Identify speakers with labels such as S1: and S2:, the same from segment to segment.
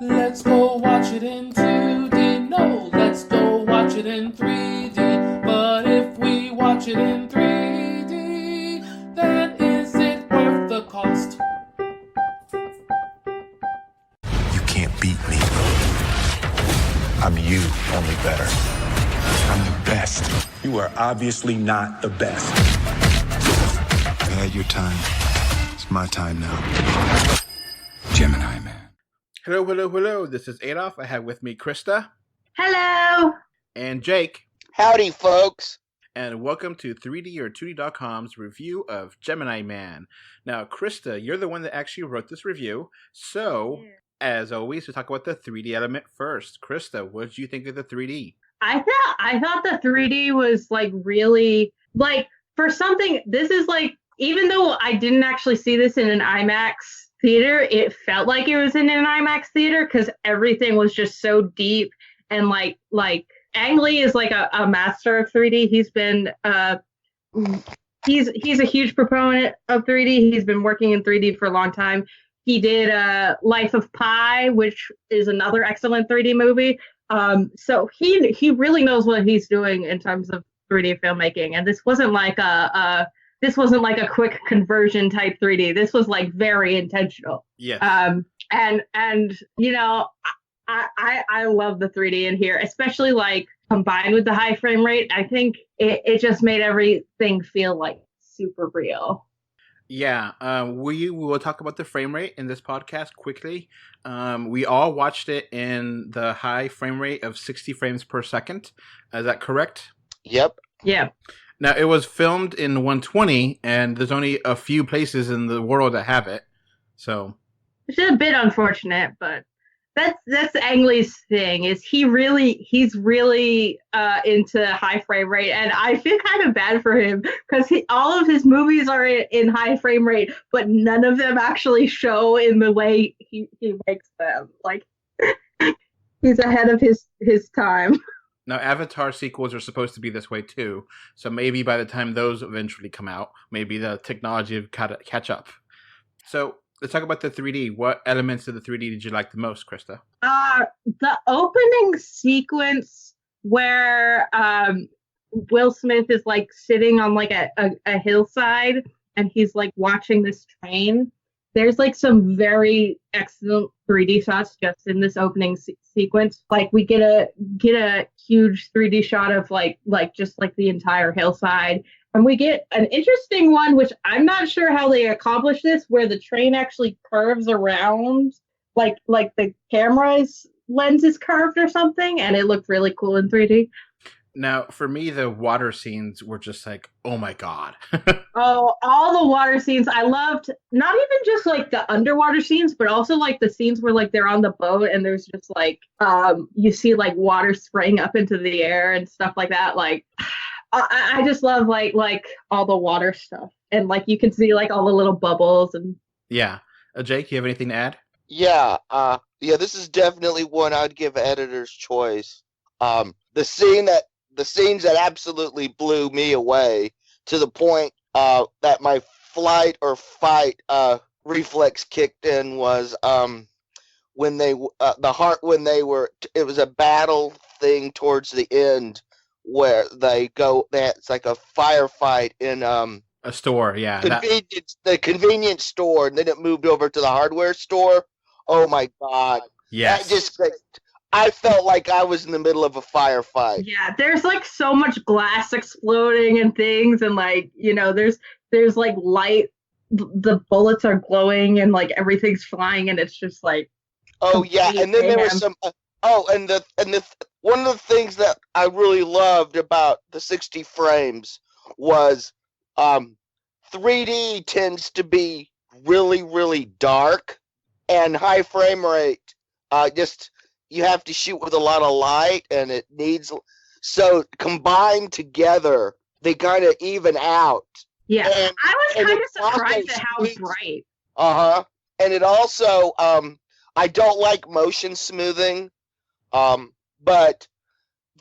S1: Let's go watch it in 2D. No, let's go watch it in 3D. But if we watch it in 3D, then is it worth the cost?
S2: You can't beat me. I'm you, only better. I'm the best. You are obviously not the best. You had your time. It's my time now. Gemini Man.
S3: Hello, hello, hello. This is Adolf. I have with me Krista.
S4: Hello.
S3: And Jake.
S5: Howdy, folks.
S3: And welcome to 3D or 2D.com's review of Gemini Man. Now, Krista, you're the one that actually wrote this review. So, as always, we talk about the 3D element first. Krista, what did you think of the 3D?
S4: I thought the 3D was really for something. This is even though I didn't actually see this in an IMAX theater, it felt like it was in an IMAX theater because everything was just so deep and Ang Lee is a master of 3D. He's been he's a huge proponent of 3D. He's been working in 3D for a long time. He did Life of Pi, which is another excellent 3D movie. So he really knows what he's doing in terms of 3D filmmaking. And this wasn't like a quick conversion type 3D. This was very intentional.
S3: Yes.
S4: And you know, I love the 3D in here, especially combined with the high frame rate. I think it just made everything feel super real.
S3: Yeah, we will talk about the frame rate in this podcast quickly. We all watched it in the high frame rate of 60 frames per second. Is that correct?
S5: Yep.
S4: Yeah.
S3: Now, it was filmed in 120, and there's only a few places in the world that have it. So,
S4: it's a bit unfortunate, but that's Ang Lee's thing. He's really into high frame rate, and I feel kind of bad for him because all of his movies are in high frame rate, but none of them actually show in the way he makes them. He's ahead of his time.
S3: Now, Avatar sequels are supposed to be this way too, so maybe by the time those eventually come out, maybe the technology will catch up. So, let's talk about the 3D. What elements of the 3D did you like the most, Krista?
S4: The opening sequence where Will Smith is sitting on a hillside and he's watching this train. There's some very excellent 3D shots just in this opening sequence. We get a huge 3D shot of just the entire hillside. And we get an interesting one, which I'm not sure how they accomplish this, where the train actually curves around, like the camera's lens is curved or something, and it looked really cool in 3D.
S3: Now, for me, the water scenes were just oh my god.
S4: Oh, all the water scenes. I loved not even just the underwater scenes, but also the scenes where they're on the boat and there's just you see water spraying up into the air and stuff like that. I just love all the water stuff, and you can see all the little bubbles and
S3: Yeah, Jake, you have anything to add?
S5: Yeah, this is definitely one I'd give editor's choice. The scenes that absolutely blew me away to the point that my flight or fight reflex kicked in was when it was a battle thing towards the end where it's like a firefight in
S3: A store, yeah.
S5: the convenience store, and then it moved over to the hardware store. Oh my god.
S3: Yes.
S5: I felt like I was in the middle of a firefight.
S4: yeah, there's so much glass exploding and things, and there's light. The bullets are glowing and everything's flying, and it's just
S5: Oh yeah, and then there was some. And one of the things that I really loved about the 60 frames was 3D tends to be really, really dark, and high frame rate you have to shoot with a lot of light, and it needs, so combined together they kind of even out.
S4: Yeah,
S5: and
S4: I was kind of surprised
S5: also
S4: at how bright.
S5: And it also I don't like motion smoothing, but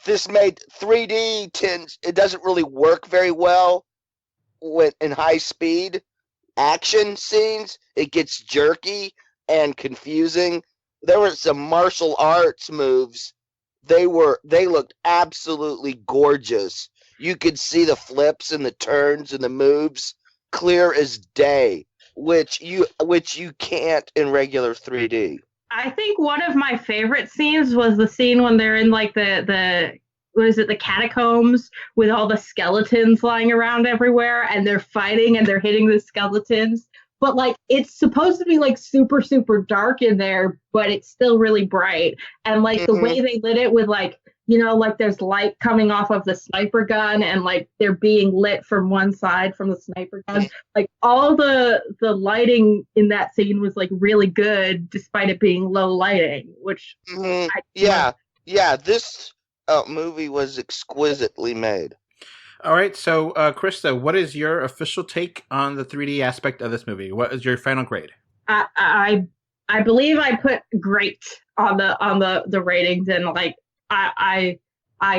S5: this made 3D it doesn't really work very well when in high speed action scenes. It gets jerky and confusing. there were some martial arts moves. They looked absolutely gorgeous. You could see the flips and the turns and the moves clear as day, which you can't in regular 3D.
S4: I think one of my favorite scenes was the scene when they're in like the what is it, the catacombs with all the skeletons lying around everywhere, and they're fighting and they're hitting the skeletons. But like it's supposed to be like super, super dark in there, but it's still really bright. And like the way they lit it with like, you know, like there's light coming off of the sniper gun and like they're being lit from one side from the sniper gun. Like all the lighting in that scene was like really good despite it being low lighting, which
S5: this movie was exquisitely made.
S3: All right, so Krista, what is your official take on the 3D aspect of this movie? What is your final grade?
S4: I believe I put great on the ratings, and like I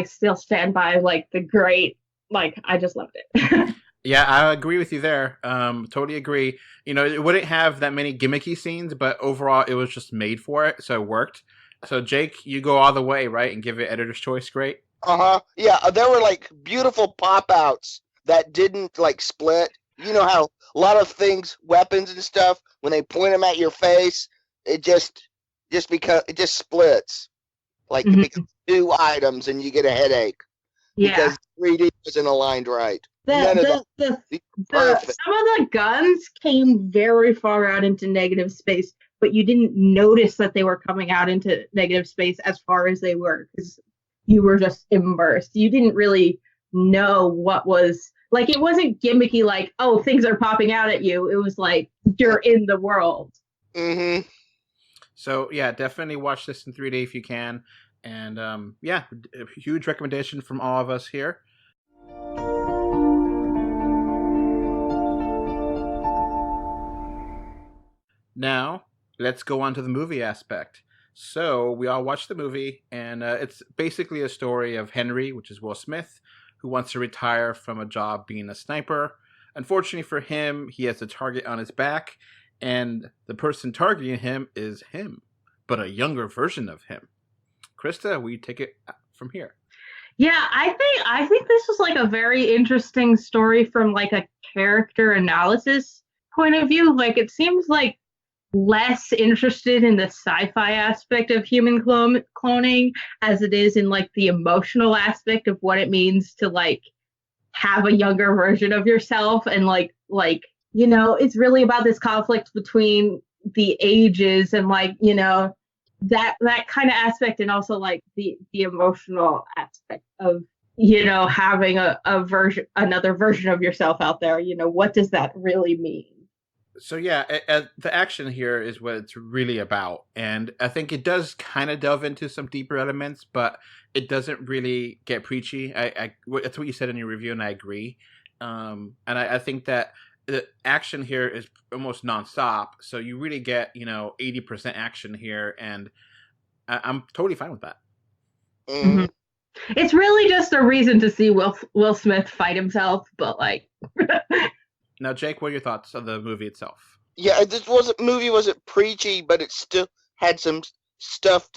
S4: still stand by like the great. Like I just loved it.
S3: Yeah, I agree with you there. Totally agree. You know, it wouldn't have that many gimmicky scenes, but overall, it was just made for it, so it worked. So Jake, you go all the way, right, and give it editor's choice. Great.
S5: Yeah, there were like beautiful pop outs that didn't like split. You know how a lot of things, weapons and stuff, when they point them at your face, it just splits. Like it becomes two items and you get a headache.
S4: Yeah.
S5: Because 3D wasn't aligned right.
S4: Some of the guns came very far out into negative space, but you didn't notice that they were coming out into negative space as far as they were, because you were just immersed. You didn't really know what was, like, it wasn't gimmicky like, oh, things are popping out at you. It was like, you're in the world.
S5: Mm-hmm.
S3: So, yeah, definitely watch this in 3D if you can. And, yeah, a huge recommendation from all of us here. Now, let's go on to the movie aspect. So we all watched the movie, and it's basically a story of Henry, which is Will Smith, who wants to retire from a job being a sniper. Unfortunately for him, he has a target on his back, and the person targeting him is him, but a younger version of him. Krista, we take it from here.
S4: Yeah, I think this was like a very interesting story from like a character analysis point of view. Like it seems like less interested in the sci-fi aspect of human cloning as it is in like the emotional aspect of what it means to like have a younger version of yourself, and like you know, it's really about this conflict between the ages and like, you know, that kind of aspect, and also like the emotional aspect of, you know, having another version of yourself out there. You know, what does that really mean?
S3: So yeah, the action here is what it's really about, and I think it does kind of delve into some deeper elements, but it doesn't really get preachy. That's what you said in your review, and I agree. And I think that the action here is almost nonstop, so you really get 80% action here, and I'm totally fine with that.
S4: Mm-hmm. It's really just a reason to see Will Smith fight himself, but like.
S3: Now, Jake, what are your thoughts on the movie itself?
S5: Yeah, this wasn't preachy, but it still had some stuff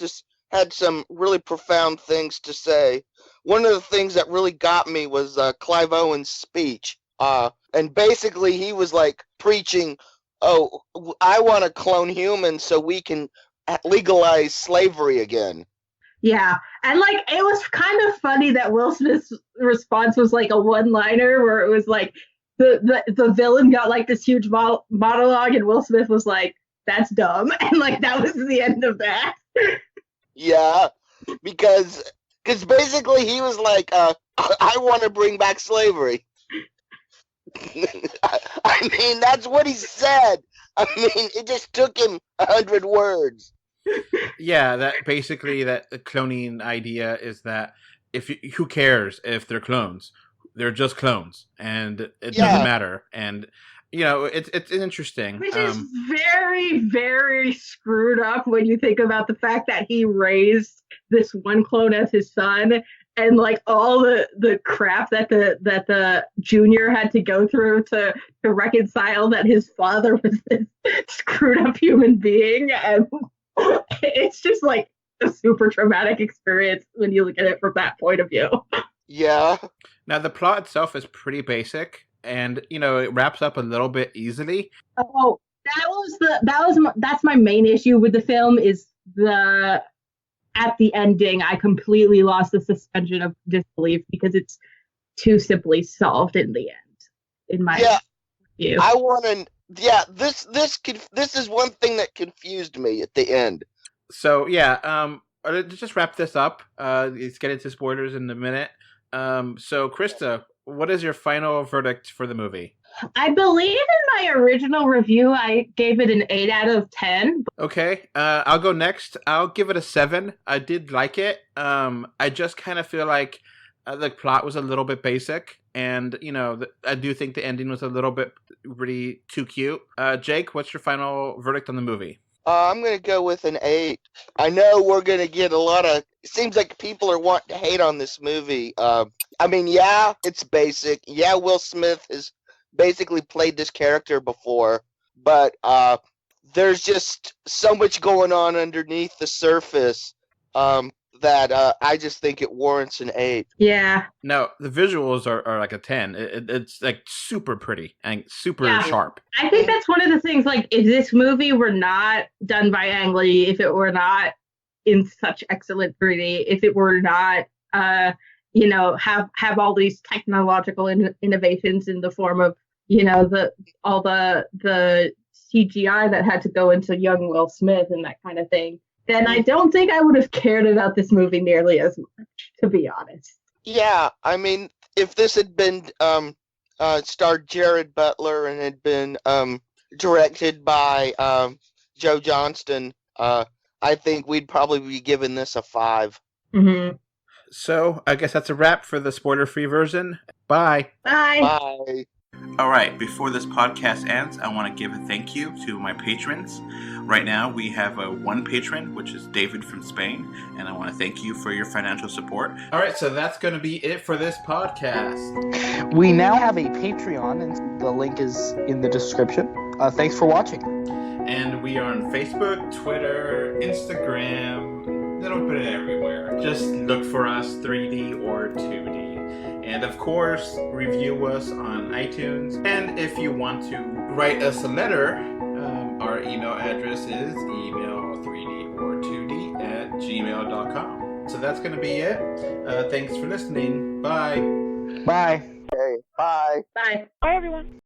S5: had some really profound things to say. One of the things that really got me was Clive Owen's speech. And basically he was like preaching, oh, I want to clone humans so we can legalize slavery again.
S4: Yeah, and like it was kind of funny that Will Smith's response was like a one-liner where it was like, the villain got like this huge monologue, and Will Smith was like, that's dumb, and like that was the end of that.
S5: Yeah, because basically he was like, I want to bring back slavery. I mean, that's what he said. I mean, it just took him 100 words.
S3: Yeah, that basically that the cloning idea is that who cares if they're clones? They're just clones, and it doesn't matter. And it's interesting.
S4: Which is very, very screwed up when you think about the fact that he raised this one clone as his son, and like all the crap that the junior had to go through to reconcile that his father was this screwed up human being, and it's just like a super traumatic experience when you look at it from that point of view.
S5: Yeah.
S3: Now, the plot itself is pretty basic, and it wraps up a little bit easily.
S4: Oh, that's my main issue with the film is at the ending I completely lost the suspension of disbelief because it's too simply solved in the end, in my view.
S5: I want to. Yeah, this is one thing that confused me at the end.
S3: So let's just wrap this up. Let's get into spoilers in a minute. So Krista, what is your final verdict for the movie?
S4: I believe in my original review I gave it an 8 out of 10.
S3: Okay, I'll go next. I'll give it a 7. I did like it. I just kind of feel like the plot was a little bit basic, and I do think the ending was a little bit really too cute. Jake, what's your final verdict on the movie?
S5: I'm going to go with an 8. I know we're going to get a lot of... It seems like people are wanting to hate on this movie. I mean, yeah, it's basic. Yeah, Will Smith has basically played this character before. But there's just so much going on underneath the surface that I just think it warrants an 8.
S4: Yeah.
S3: No, the visuals are like a 10. It's like super pretty and super sharp.
S4: I think that's one of the things, like, if this movie were not done by Ang Lee, if it were not in such excellent 3D, if it were not, have all these technological innovations in the form of, all the CGI that had to go into young Will Smith and that kind of thing, then I don't think I would have cared about this movie nearly as much, to be honest.
S5: Yeah, I mean, if this had been starred Jared Butler and had been directed by Joe Johnston, I think we'd probably be giving this a 5.
S4: Mm-hmm.
S3: So I guess that's a wrap for the spoiler-free version. Bye.
S4: Bye.
S5: Bye.
S3: All right, before this podcast ends, I want to give a thank you to my patrons. Right now, we have one patron, which is David from Spain, and I want to thank you for your financial support. All right, so that's going to be it for this podcast.
S6: We now have a Patreon, and the link is in the description. Thanks for watching.
S3: And we are on Facebook, Twitter, Instagram, a little bit everywhere. Just look for us, 3D or 2D. And of course, review us on iTunes. And if you want to write us a letter, our email address is email3d or2d@gmail.com. So that's going to be it. Thanks for listening. Bye.
S6: Bye.
S5: Okay, bye.
S4: Bye.
S7: Bye, everyone.